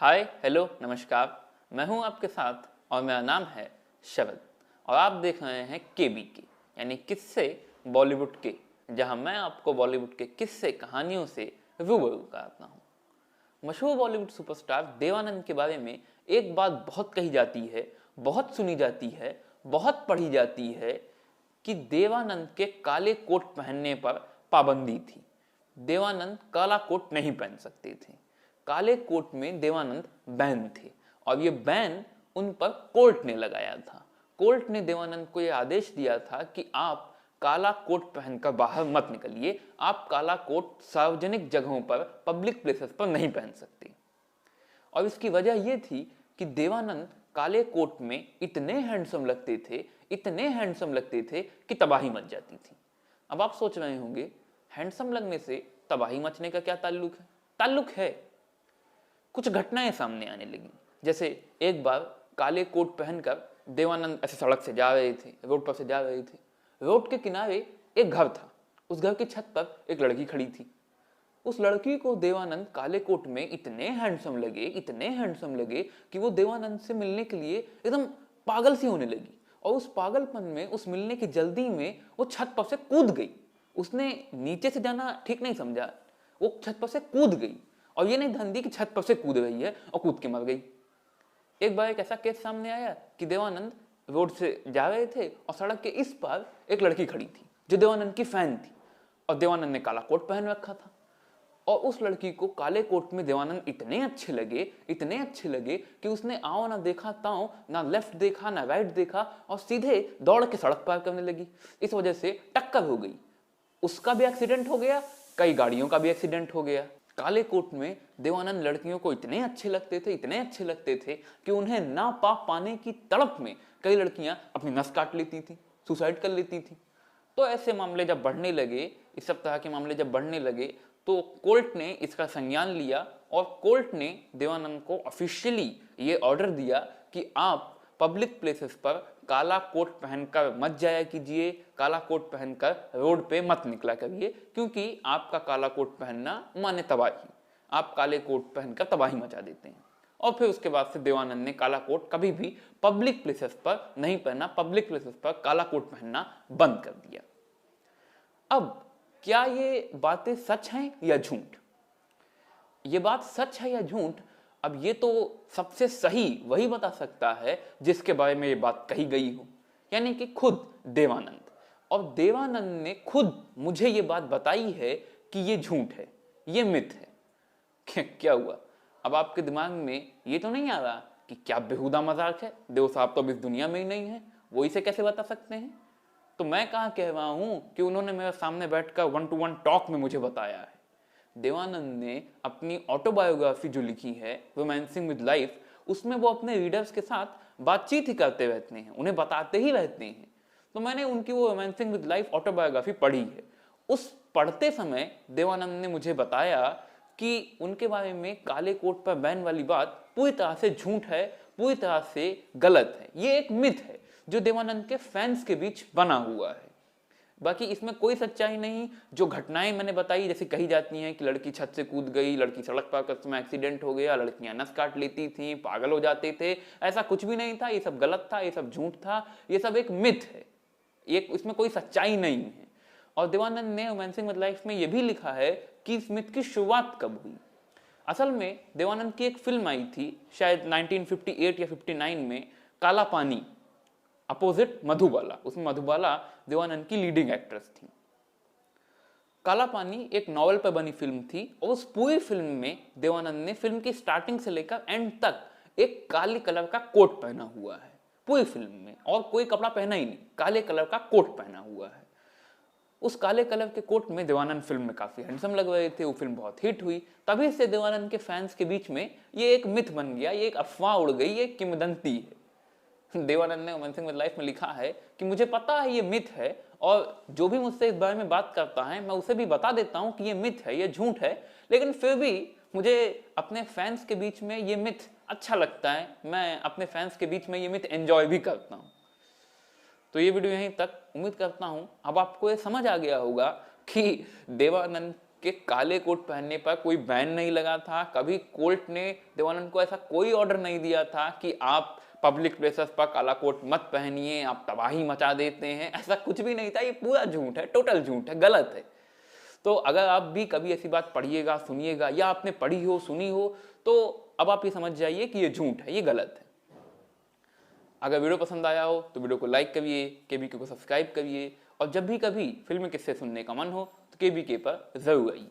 Hi hello नमस्कार। मैं हूं आपके साथ और मेरा नाम है शरद और आप देख रहे हैं केबीके यानी किस्से बॉलीवुड के, जहां मैं आपको बॉलीवुड के किस्से कहानियों से रूबरू कराता हूं। मशहूर बॉलीवुड सुपरस्टार देवानंद के बारे में एक बात बहुत कही जाती है, बहुत सुनी जाती है, बहुत पढ़ी जाती है कि देवानंद के काले कोट पहनने पर पाबंदी थी। देवानंद काला कोट नहीं पहन सकते थे। काले कोट में देवानंद बैन थे और ये बैन उन पर कोर्ट ने लगाया था। कोर्ट ने देवानंद को यह आदेश दिया था कि आप काला कोट पहनकर बाहर मत निकलिए, आप काला कोट सार्वजनिक जगहों पर, पब्लिक प्लेसेस पर नहीं पहन सकते। और इसकी वजह यह थी कि देवानंद काले कोट में इतने हैंडसम लगते थे, इतने हैंडसम लगते थे कि तबाही मच जाती थी। अब आप सोच रहे होंगे हैंडसम लगने से तबाही मचने का क्या ताल्लुक है? ताल्लुक है। कुछ घटनाएं सामने आने लगी। जैसे एक बार काले कोट पहनकर देवानंद ऐसे सड़क से जा रहे थे, रोड पर से जा रहे थे। रोड के किनारे एक घर था। उस घर की छत पर एक लड़की खड़ी थी। उस लड़की को देवानंद काले कोट में इतने हैंडसम लगे, इतने हैंडसम लगे कि वो देवानंद से मिलने के लिए एकदम पागल सी होने लगी। और उस पागलपन में, उस मिलने की जल्दी में वो छत पर से कूद गई। उसने नीचे से जाना ठीक नहीं समझा, वो छत पर से कूद गई और ये नहीं ध्यान दी कि छत पर से कूद रही है और कूद के मर गई। एक बार एक ऐसा केस सामने आया कि देवानंद रोड से जा रहे थे और सड़क के इस पार एक लड़की खड़ी थी जो देवानंद की फैन थी और देवानंद ने काला कोट पहन रखा था। और उस लड़की को काले कोट में देवानंद इतने अच्छे लगे, इतने अच्छे लगे कि उसने आओ ना देखा ताओ, ना लेफ्ट देखा ना राइट देखा और सीधे दौड़ के सड़क पार करने लगी। इस वजह से टक्कर हो गई। उसका भी एक्सीडेंट हो गया, कई गाड़ियों का भी एक्सीडेंट हो गया। काले कोट में देवानंद लड़कियों को इतने अच्छे लगते थे, इतने अच्छे लगते थे कि उन्हें ना पा पाने की तड़प में कई लड़कियां अपनी नस काट लेती थी, सुसाइड कर लेती थी। तो ऐसे मामले जब बढ़ने लगे, इस सब तरह के मामले जब बढ़ने लगे, तो कोर्ट ने इसका संज्ञान लिया और कोर्ट ने देवानंद को ऑफिशियली ये ऑर्डर दिया कि आप पब्लिक प्लेसेस पर काला कोट पहनकर मत जाया कीजिए, काला कोट पहनकर रोड पे मत निकला करिए, क्योंकि आपका काला कोट पहनना माने तबाही। आप काले कोट पहनकर तबाही मचा देते हैं। और फिर उसके बाद से देवानंद ने काला कोट कभी भी पब्लिक प्लेसेस पर नहीं पहना, पब्लिक प्लेसेस पर काला कोट पहनना बंद कर दिया। अब क्या ये बातें सच हैं या झूठ? ये बात सच है या झूठ, अब ये तो सबसे सही वही बता सकता है जिसके बारे में ये बात कही गई हो, यानी कि खुद देवानंद। और देवानंद ने खुद मुझे ये बात बताई है कि ये झूठ है, ये मिथ है। क्या हुआ? अब आपके दिमाग में ये तो नहीं आ रहा कि क्या बेहुदा मजाक है, देव साहब तो अब इस दुनिया में ही नहीं है, वो इसे कैसे बता सकते हैं? तो मैं कहाँ कह रहा हूं कि उन्होंने मेरे सामने बैठकर 1-to-1 टॉक में मुझे बताया है। देवानंद ने अपनी ऑटोबायोग्राफी जो लिखी है रोमांसिंग विद लाइफ, उसमें वो अपने रीडर्स के साथ बातचीत ही करते रहते हैं, उन्हें बताते ही रहते हैं। तो मैंने उनकी वो रोमांसिंग विद लाइफ ऑटोबायोग्राफी पढ़ी है। उस पढ़ते समय देवानंद ने मुझे बताया कि उनके बारे में काले कोट पर बैन वाली बात पूरी तरह से झूठ है, पूरी तरह से गलत है। ये एक मिथ है जो देवानंद के फैंस के बीच बना हुआ है। बाकी इसमें कोई सच्चाई नहीं। जो घटनाएं मैंने बताई, जैसे कही जाती हैं कि लड़की छत से कूद गई, लड़की सड़क पर समय एक्सीडेंट हो गया, लड़कियां नस काट लेती थी, पागल हो जाते थे, ऐसा कुछ भी नहीं था। ये सब गलत था, ये सब झूठ था, ये सब एक मिथ है, इसमें कोई सच्चाई नहीं है। और देवानंद ने रोमांसिंग विद लाइफ में यह भी लिखा है कि इस मिथ की शुरुआत कब हुई। असल में देवानंद की एक फिल्म आई थी शायद 1958 या 59 में, काला पानी, अपोजिट मधुबाला। उसमें मधुबाला देवानंद की लीडिंग एक्ट्रेस थी। काला पानी एक नॉवेल पर बनी फिल्म थी और उस पूरी फिल्म में देवानंद ने फिल्म की स्टार्टिंग से लेकर एंड तक एक काले कलर का कोट पहना हुआ है पूरी फिल्म में, और कोई कपड़ा पहना ही नहीं, काले कलर का कोट पहना हुआ है। उस काले कलर के कोट में देवानंद फिल्म में काफी हैंडसम लग रहे थे। वो फिल्म बहुत हिट हुई। तभी से देवानंद के फैंस के बीच में ये एक मिथ बन गया, ये एक अफवाह उड़ गई, ये किंवदंती है। देवानंद ने रोमांसिंग विद लाइफ में लिखा है कि मुझे पता है ये मिथ है और जो भी मुझसे इस बारे में बात करता है मैं उसे भी बता देता हूं कि ये मिथ है, ये झूठ है, लेकिन फिर भी मुझे अपने फैंस के बीच में ये मिथ अच्छा लगता है, मैं अपने फैंस के बीच में ये मिथ एंजॉय भी करता हूं। तो ये वीडियो यहीं तक। उम्मीद करता हूं अब आपको ये समझ आ गया होगा कि देवानंद कि काले कोट पहनने पर कोई बैन नहीं लगा था। कभी कोर्ट ने देवानंद को ऐसा कोई ऑर्डर नहीं दिया था कि आप पब्लिक प्लेसेस पर काला कोट मत पहनिए, आप तबाही मचा देते हैं, ऐसा कुछ भी नहीं था। ये पूरा झूठ है, टोटल झूठ है, गलत है। तो अगर आप भी कभी ऐसी बात पढ़िएगा, सुनिएगा, या आपने पढ़ी हो, सुनी हो, तो अब आप ये समझ जाइए कि ये झूठ है, ये गलत है। अगर वीडियो पसंद आया हो तो वीडियो को लाइक करिए, केबीके को सब्सक्राइब करिए, और जब भी कभी फिल्म किस्से सुनने का मन हो तो केबीके पर जरूर आइए।